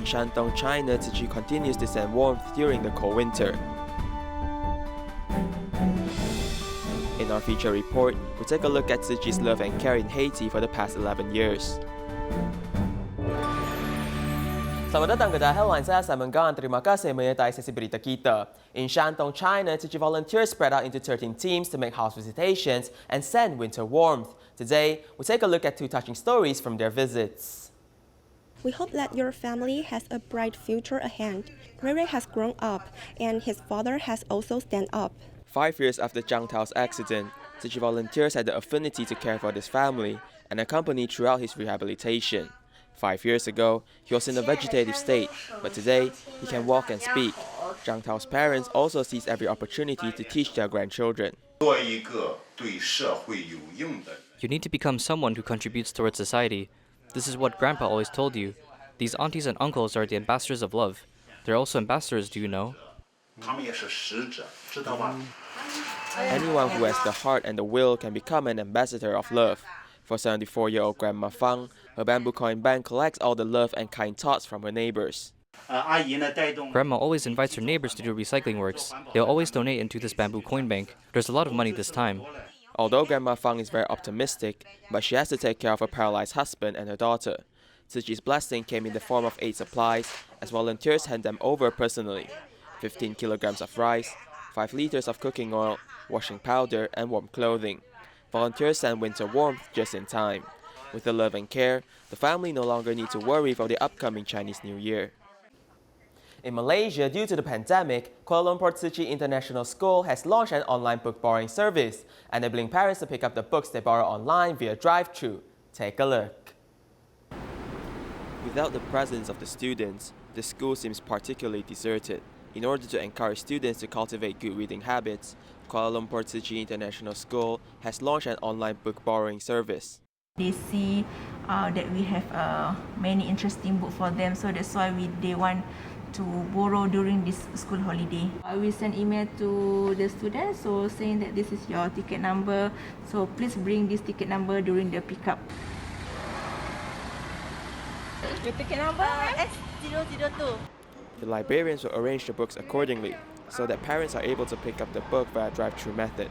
Shandong, China, Tzu Chi continues to send warmth during the cold winter. In our feature report, we take a look at Tzu Chi's love and care in Haiti for the past 11 years. Selamat datang ke DaAi Headlines, saya Simon Gan. Terima kasih menyertai sesi berita kita. In Shandong, China, Tzu Chi volunteers spread out into 13 teams to make house visitations and send winter warmth. Today, we take a look at 2 touching stories from their visits. We hope that your family has a bright future ahead. Ray has grown up, and his father has also stand up. 5 years after Zhang Tao's accident, Tzu Chi volunteers had the affinity to care for his family and accompany throughout his rehabilitation. 5 years ago, he was in a vegetative state, but today, he can walk and speak. Zhang Tao's parents also seize every opportunity to teach their grandchildren. You need to become someone who contributes towards society. This is what Grandpa always told you. These aunties and uncles are the ambassadors of love. They're also ambassadors, do you know? Anyone who has the heart and the will can become an ambassador of love. For 74-year-old Grandma Fang, her bamboo coin bank collects all the love and kind thoughts from her neighbors. Grandma always invites her neighbors to do recycling works. They'll always donate into this bamboo coin bank. There's a lot of money this time. Although Grandma Fang is very optimistic, but she has to take care of her paralyzed husband and her daughter. Tzu Chi's blessing came in the form of aid supplies, as volunteers hand them over personally. 15 kilograms of rice, 5 liters of cooking oil, washing powder, and warm clothing. Volunteers send winter warmth just in time. With the love and care, the family no longer need to worry for the upcoming Chinese New Year. In Malaysia, due to the pandemic, Kuala Lumpur Tzu Chi International School has launched an online book borrowing service, enabling parents to pick up the books they borrow online via drive-thru. Take a look. Without the presence of the students, the school seems particularly deserted. In order to encourage students to cultivate good reading habits, Kuala Lumpur Tzu Chi International School has launched an online book borrowing service. They see that we have many interesting books for them, so that's why they want to borrow during this school holiday. We send email to the students, so saying that this is your ticket number, so please bring this ticket number during the pickup. Your ticket number? S002. The librarians will arrange the books accordingly, so that parents are able to pick up the book via drive-thru method.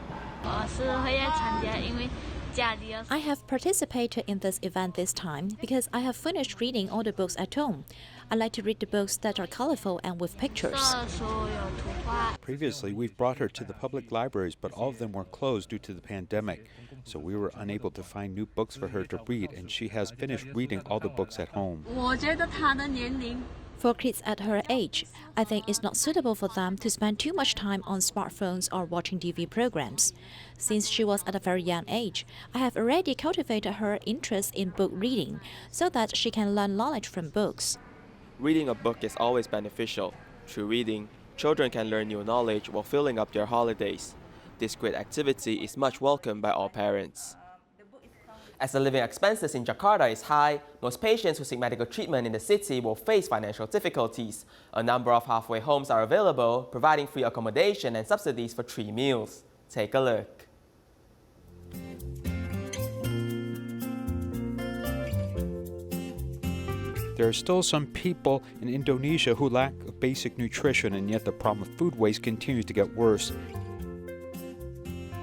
I have participated in this event this time because I have finished reading all the books at home. I like to read the books that are colorful and with pictures. Previously, we've brought her to the public libraries, but all of them were closed due to the pandemic. So we were unable to find new books for her to read, and she has finished reading all the books at home. For kids at her age, I think it's not suitable for them to spend too much time on smartphones or watching TV programs. Since she was at a very young age, I have already cultivated her interest in book reading so that she can learn knowledge from books. Reading a book is always beneficial. Through reading, children can learn new knowledge while filling up their holidays. This great activity is much welcomed by all parents. As the living expenses in Jakarta is high, most patients who seek medical treatment in the city will face financial difficulties. A number of halfway homes are available, providing free accommodation and subsidies for 3 meals. Take a look. There are still some people in Indonesia who lack basic nutrition, and yet the problem of food waste continues to get worse.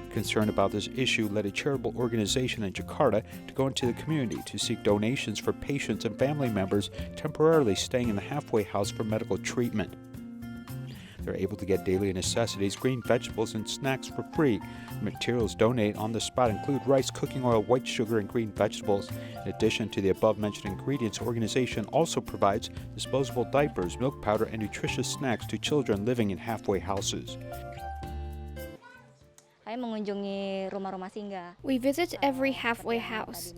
Concern about this issue led a charitable organization in Jakarta to go into the community to seek donations for patients and family members temporarily staying in the halfway house for medical treatment. They're able to get daily necessities, green vegetables, and snacks for free. Materials donated on the spot include rice, cooking oil, white sugar, and green vegetables. In addition to the above-mentioned ingredients, the organization also provides disposable diapers, milk powder, and nutritious snacks to children living in halfway houses. We visit every halfway house.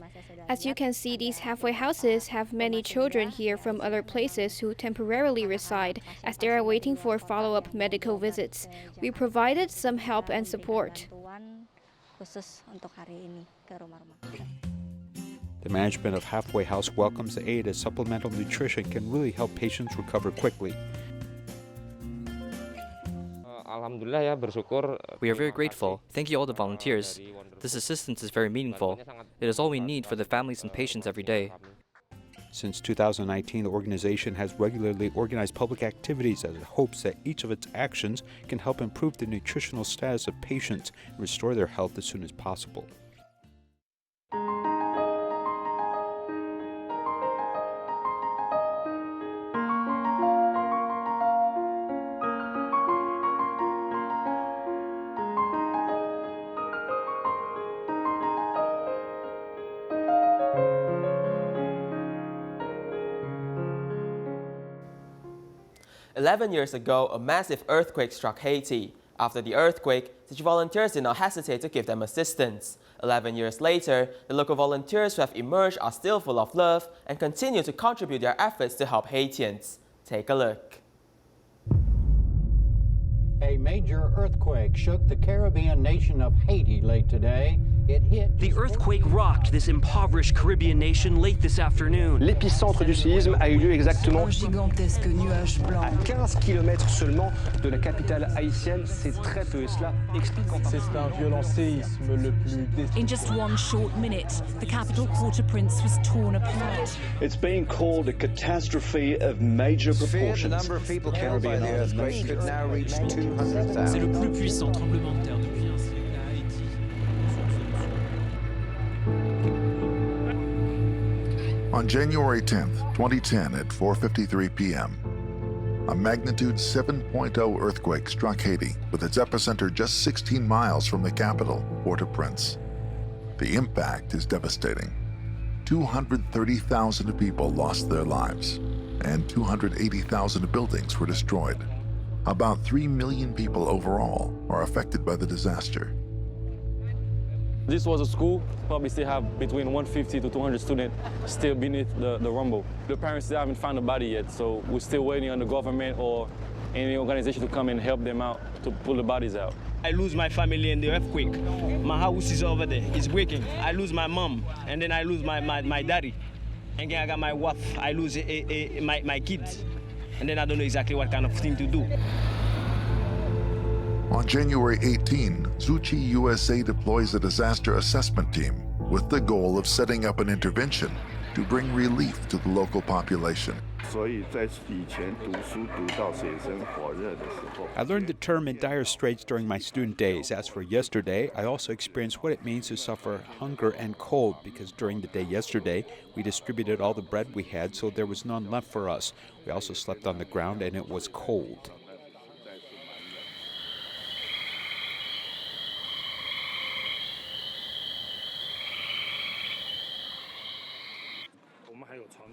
As you can see, these halfway houses have many children here from other places who temporarily reside as they are waiting for follow-up medical visits. We provided some help and support. The management of Halfway House welcomes the aid as supplemental nutrition can really help patients recover quickly. We are very grateful. Thank you all the volunteers. This assistance is very meaningful. It is all we need for the families and patients every day. Since 2019, the organization has regularly organized public activities as it hopes that each of its actions can help improve the nutritional status of patients and restore their health as soon as possible. "11 years ago, a massive earthquake struck Haiti. After the earthquake, Tzu Chi volunteers did not hesitate to give them assistance. 11 years later, the local volunteers who have emerged are still full of love and continue to contribute their efforts to help Haitians. Take a look. A major earthquake shook the Caribbean nation of Haiti late today. It hit. The earthquake rocked this impoverished Caribbean nation late this afternoon. L'épicentre du séisme a eu lieu exactement un gigantesque nuage blanc à 15 km seulement de la capitale haïtienne. C'est très peu et cela explique en partie. C'est un violent séisme le plus destructeur. In just one short minute, the capital Port-au-Prince was torn apart. It's being called a catastrophe of major proportions. The number of people killed by the earthquake could now reach 200,000. C'est le plus puissant tremblement de terre depuis un siècle à Haïti. On January 10th, 2010 at 4:53 p.m., a magnitude 7.0 earthquake struck Haiti with its epicenter just 16 miles from the capital, Port-au-Prince. The impact is devastating. 230,000 people lost their lives, and 280,000 buildings were destroyed. About 3 million people overall are affected by the disaster. This was a school, probably still have between 150 to 200 students still beneath the rumble. The parents still haven't found a body yet, so we're still waiting on the government or any organization to come and help them out to pull the bodies out. I lose my family in the earthquake. My house is over there, it's breaking. I lose my mom, and then I lose my daddy. And then I got my wife, I lose my kids. And then I don't know exactly what kind of thing to do. On January 18, Tzu Chi USA deploys a disaster assessment team with the goal of setting up an intervention to bring relief to the local population. I learned the term in dire straits during my student days. As for yesterday, I also experienced what it means to suffer hunger and cold, because during the day yesterday, we distributed all the bread we had, so there was none left for us. We also slept on the ground and it was cold.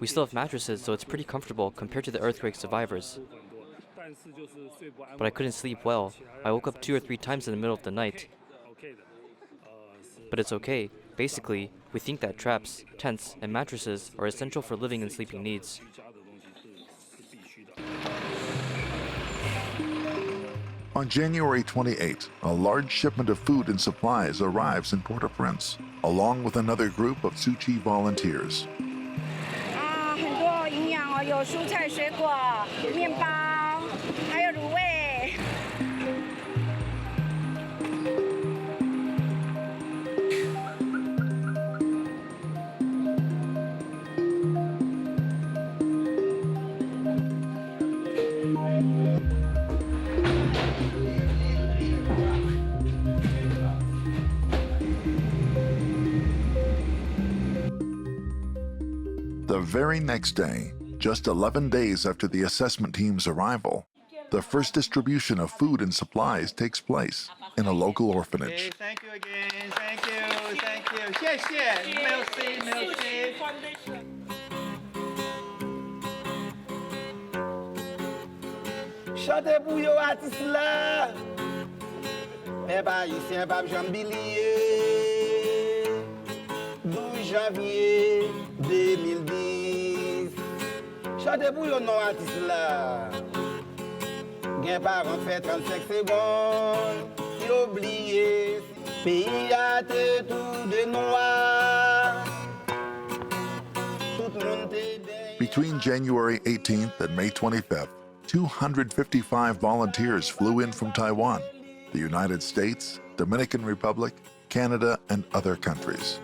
We still have mattresses, so it's pretty comfortable compared to the earthquake survivors. But I couldn't sleep well. I woke up 2 or 3 times in the middle of the night. But it's okay. Basically, we think that traps, tents, and mattresses are essential for living and sleeping needs. On January 28, a large shipment of food and supplies arrives in Port-au-Prince, along with another group of Tzu Chi volunteers. 很多营养有蔬菜、水果、面包，还有卤味。The very next day, just 11 days after the assessment team's arrival, the first distribution of food and supplies takes place in a local orphanage. Okay, thank you again. Thank you. Thank you. 谢谢. Merci, merci. Chantez pour yo artiste là. Mais pas ici, pas jambilier. 12 janvier 2010. Chantez pour yo non artiste là. Gen parent fait 35 secondes. Si oublié, pays a te tout de noir. Tout monde te derrière. Between January 18th and May 25th, 255 volunteers flew in from Taiwan, the United States, Dominican Republic, Canada, and other countries.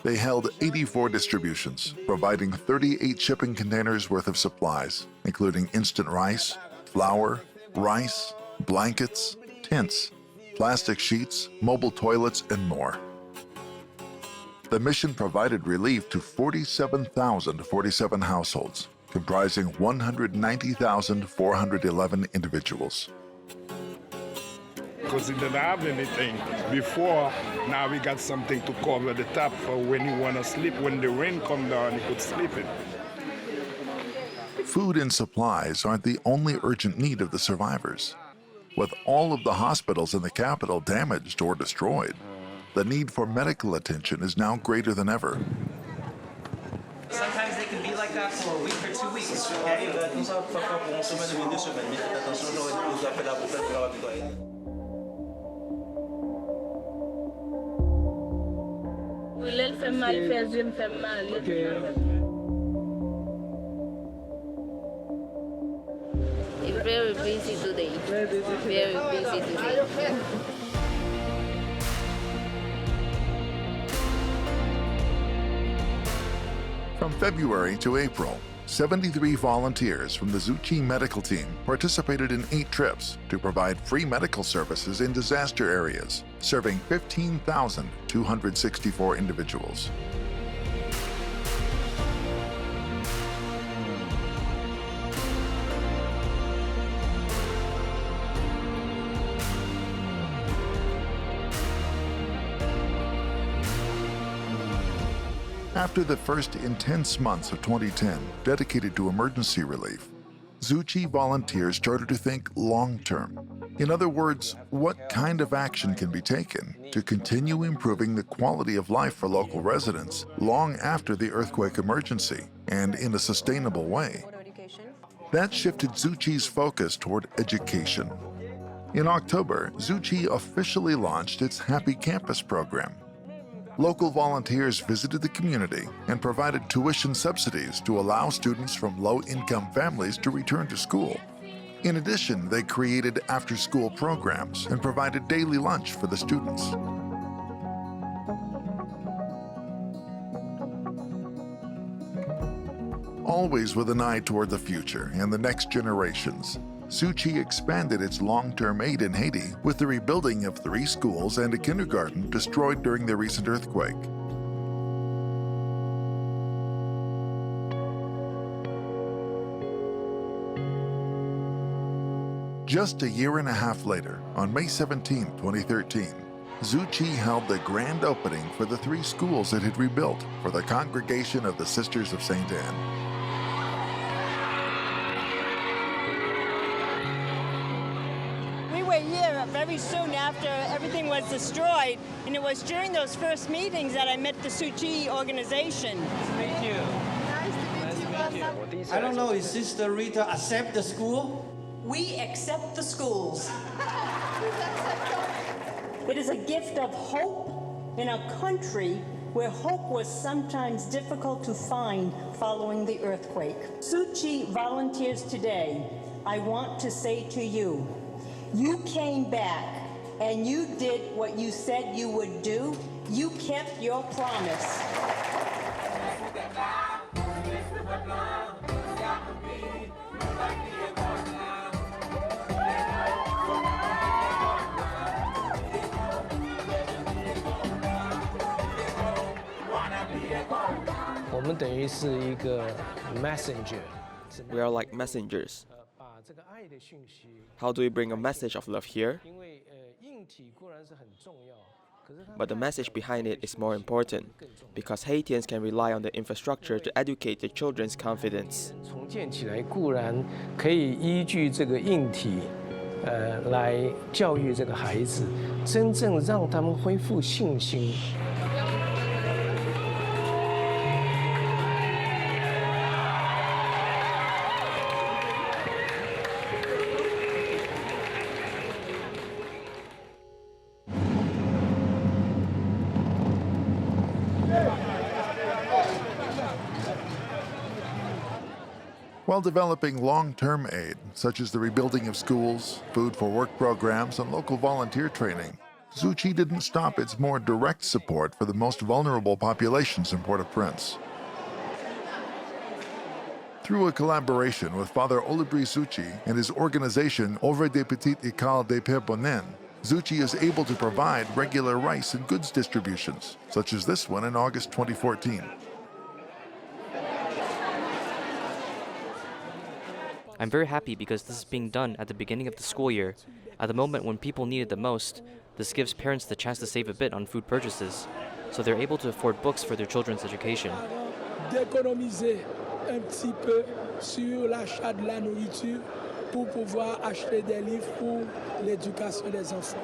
They held 84 distributions, providing 38 shipping containers worth of supplies, including instant rice, flour, rice, blankets, tents, plastic sheets, mobile toilets, and more. The mission provided relief to 47,047 households, comprising 190,411 individuals. Because it didn't have anything before. Now we got something to cover the top for when you want to sleep. When the rain come down, you could sleep in. Food and supplies aren't the only urgent need of the survivors. With all of the hospitals in the capital damaged or destroyed, the need for medical attention is now greater than ever. Sometimes they can be like that for a week or 2 weeks. Okay? It's very busy today. Very busy today. From February to April, 73 volunteers from the Tzu Chi medical team participated in 8 trips to provide free medical services in disaster areas, serving 15,264 individuals. After the first intense months of 2010 dedicated to emergency relief, Tzu Chi volunteers started to think long-term. In other words, what kind of action can be taken to continue improving the quality of life for local residents long after the earthquake emergency and in a sustainable way? That shifted Tzu Chi's focus toward education. In October, Tzu Chi officially launched its Happy Campus program. Local volunteers visited the community and provided tuition subsidies to allow students from low-income families to return to school. In addition, they created after-school programs and provided daily lunch for the students. Always with an eye toward the future and the next generations, Tzu Chi expanded its long-term aid in Haiti with the rebuilding of 3 schools and a kindergarten destroyed during the recent earthquake. Just a year and a half later, on May 17, 2013, Tzu Chi held the grand opening for the 3 schools it had rebuilt for the Congregation of the Sisters of St. Anne. Very soon after everything was destroyed, and it was during those first meetings that I met the Tzu Chi organization. Thank you. Nice to meet you. I don't know, is Sister Rita accept the school? We accept the schools. It is a gift of hope in a country where hope was sometimes difficult to find following the earthquake. Tzu Chi volunteers today, I want to say to you, you came back and you did what you said you would do. You kept your promise. We are like messengers. How do we bring a message of love here? But the message behind it is more important, because Haitians can rely on the infrastructure to educate their children's confidence. 重建起来固然可以依据这个硬体，来教育这个孩子，真正让他们恢复信心。 While developing long-term aid, such as the rebuilding of schools, food for work programs, and local volunteer training, Tzu Chi didn't stop its more direct support for the most vulnerable populations in Port-au-Prince. Through a collaboration with Father Olibri Tzu Chi and his organization Œuvre des Petites Écoles des Pères Bonins, Tzu Chi is able to provide regular rice and goods distributions, such as this one in August 2014. I'm very happy because this is being done at the beginning of the school year, at the moment when people need it the most. This gives parents the chance to save a bit on food purchases, so they're able to afford books for their children's education. D'économiser un petit peu sur l'achat de la nourriture pour pouvoir acheter des livres pour l'éducation des enfants.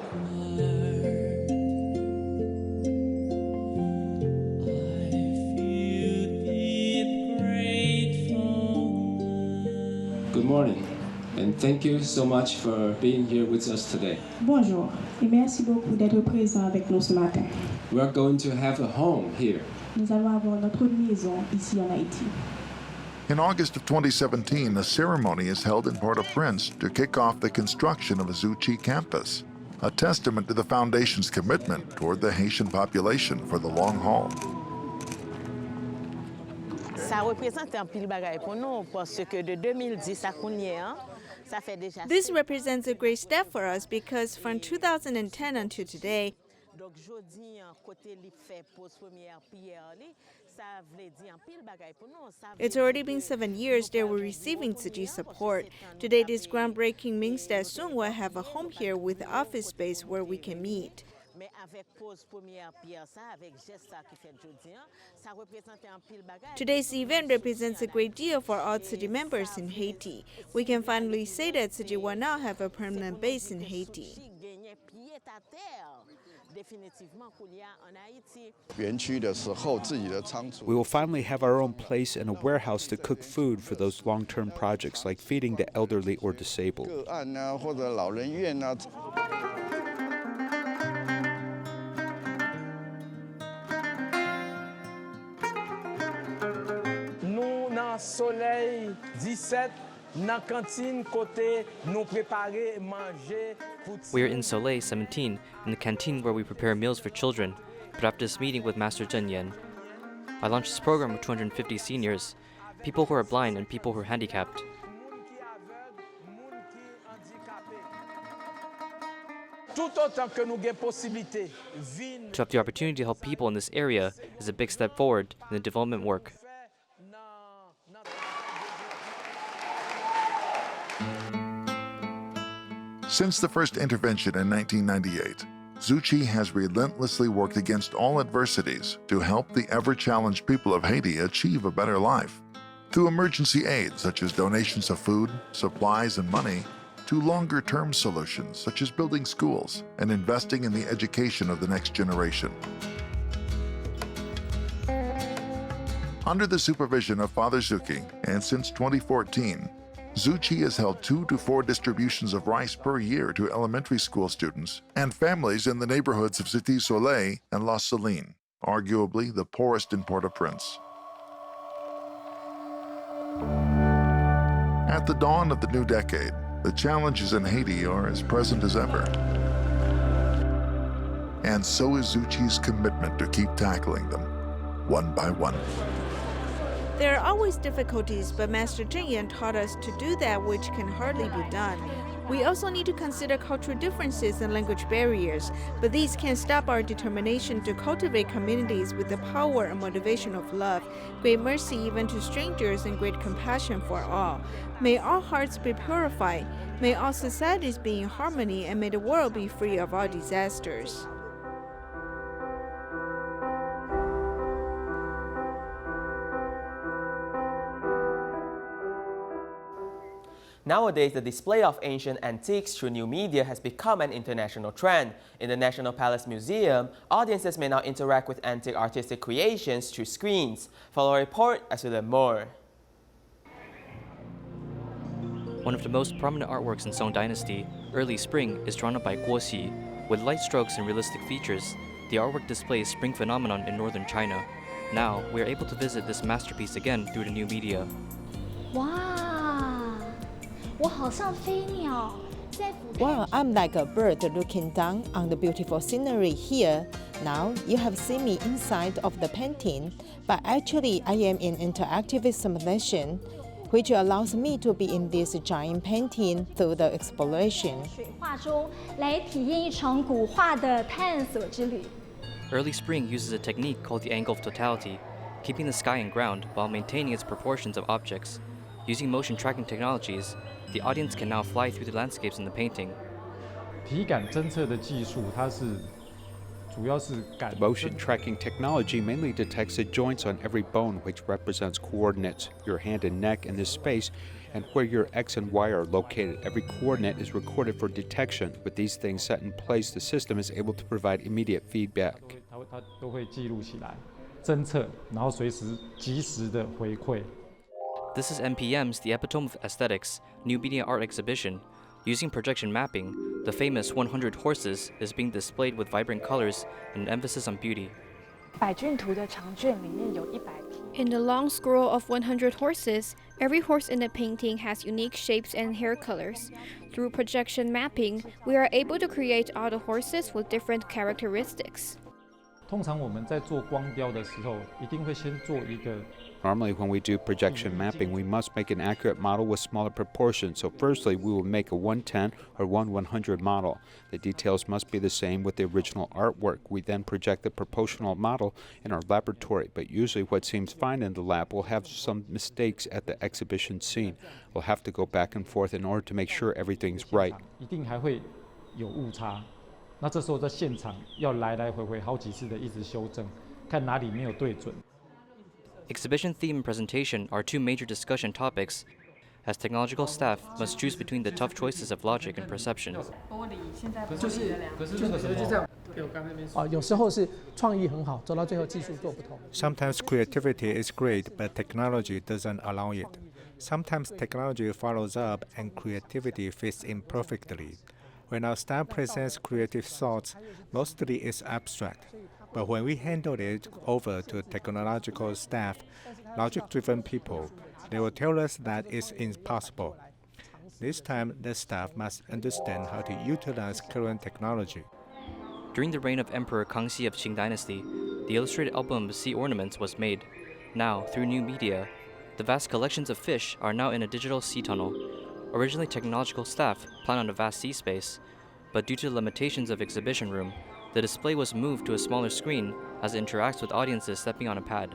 Good morning, and thank you so much for being here with us today. Bonjour, et merci beaucoup d'être présent avec nous ce matin. We are going to have a home here. Nous allons avoir notre maison ici en Haïti. In August of 2017, a ceremony is held in Port-au-Prince to kick off the construction of a Tzu Chi campus, a testament to the Foundation's commitment toward the Haitian population for the long haul. Ça représente un pile bagaille pour nous parce que de 2010 à Kounia, ça fait déjà. This represents a great step for us because from 2010 until today, donc jodi côté li fait pose première prière li, ça veut dire un pile bagaille pour nous. It's already been 7 years they were receiving Tzu Chi support. Today, this groundbreaking means that soon we'll have a home here with office space where we can meet. Mais avec pose première pierre ça avec geste ça qui fait jodi ça représente un pile bagaille. Today's event represents a great deal for all Tzu Chi members in Haiti. We can finally say that Tzu Chi will now have a permanent base in Haiti. We will finally have our own place and a warehouse to cook food for those long-term projects like feeding the elderly or disabled. Nous dans soleil 17 dans cantine côté nous préparer manger. We are in Soleil 17, in the canteen where we prepare meals for children. But after this meeting with Master Zhen Yan, I launched this program with 250 seniors, people who are blind and people who are handicapped. Tout autant que nous gain possibilité. To have the opportunity to help people in this area is a big step forward in the development work. Since the first intervention in 1998, Tzu Chi has relentlessly worked against all adversities to help the ever-challenged people of Haiti achieve a better life. Through emergency aid such as donations of food, supplies, and money, to longer-term solutions such as building schools and investing in the education of the next generation. Under the supervision of Father Tzu Chi, and since 2014, Tzu Chi has held 2 to 4 distributions of rice per year to elementary school students and families in the neighborhoods of Cité Soleil and La Saline, arguably the poorest in Port-au-Prince. At the dawn of the new decade, the challenges in Haiti are as present as ever. And so is Tzu Chi's commitment to keep tackling them, one by one. There are always difficulties, but Master Zhen Yan taught us to do that which can hardly be done. We also need to consider cultural differences and language barriers, but these can't stop our determination to cultivate communities with the power and motivation of love, great mercy even to strangers, and great compassion for all. May all hearts be purified, may all societies be in harmony, and may the world be free of all disasters. Nowadays, the display of ancient antiques through new media has become an international trend. In the National Palace Museum, audiences may now interact with antique artistic creations through screens. Follow a report as we learn more. One of the most prominent artworks in Song Dynasty, Early Spring, is drawn up by Guo Xi. With light strokes and realistic features, the artwork displays spring phenomenon in northern China. Now, we are able to visit this masterpiece again through the new media. Wow! 我好像飞鸟 Well, I'm like a bird looking down on the beautiful scenery here. Now, you have seen me inside of the painting, but actually I am in interactive simulation, which allows me to be in this giant painting through the exploration. Early spring uses a technique called the angle of totality, keeping the sky and ground while maintaining its proportions of objects. Using motion tracking technologies, the audience can now fly through the landscapes in the painting. Motion tracking technology mainly detects the joints on every bone, which represents coordinates, your hand and neck in this space, and where your X and Y are located. Every coordinate is recorded for detection. With these things set in place, the system is able to provide immediate feedback. This is MPM's The Epitome of Aesthetics new media art exhibition. Using projection mapping, the famous 100 horses is being displayed with vibrant colors and an emphasis on beauty. In the long scroll of 100 horses, every horse in the painting has unique shapes and hair colors. Through projection mapping, we are able to create all the horses with different characteristics. Normally, when we do projection mapping, we must make an accurate model with smaller proportions. So firstly, we will make a 110 or 1/100 model. The details must be the same with the original artwork. We then project the proportional model in our laboratory, but usually what seems fine in the lab will have some mistakes at the exhibition scene. We'll have to go back and forth in order to make sure everything's right. Exhibition theme and presentation are two major discussion topics, as technological staff must choose between the tough choices of logic and perception. Sometimes creativity is great, but technology doesn't allow it. Sometimes technology follows up and creativity fits in perfectly. When our staff presents creative thoughts, mostly it's abstract. But when we handle it over to technological staff, logic-driven people, they will tell us that it's impossible. This time, the staff must understand how to utilize current technology. During the reign of Emperor Kangxi of Qing Dynasty, the illustrated album of sea ornaments was made. Now, through new media, the vast collections of fish are now in a digital sea tunnel. Originally, technological staff planned on a vast sea space, but due to the limitations of exhibition room, the display was moved to a smaller screen as it interacts with audiences stepping on a pad.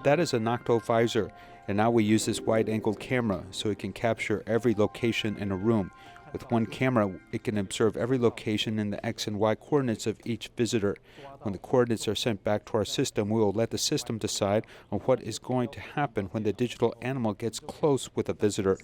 That is a Nocto visor, and now we use this wide-angle camera so it can capture every location in a room. With one camera, it can observe every location in the X and Y coordinates of each visitor. When the coordinates are sent back to our system, we will let the system decide on what is going to happen when the digital animal gets close with a visitor.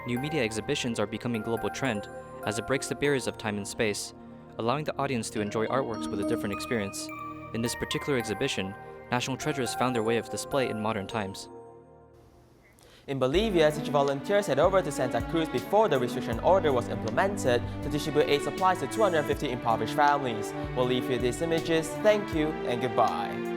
New media exhibitions are becoming a global trend as it breaks the barriers of time and space, allowing the audience to enjoy artworks with a different experience. In this particular exhibition, national treasures found their way of display in modern times. In Bolivia, Tzu Chi volunteers head over to Santa Cruz before the restriction order was implemented to distribute aid supplies to 250 impoverished families. We'll leave you these images. Thank you and goodbye.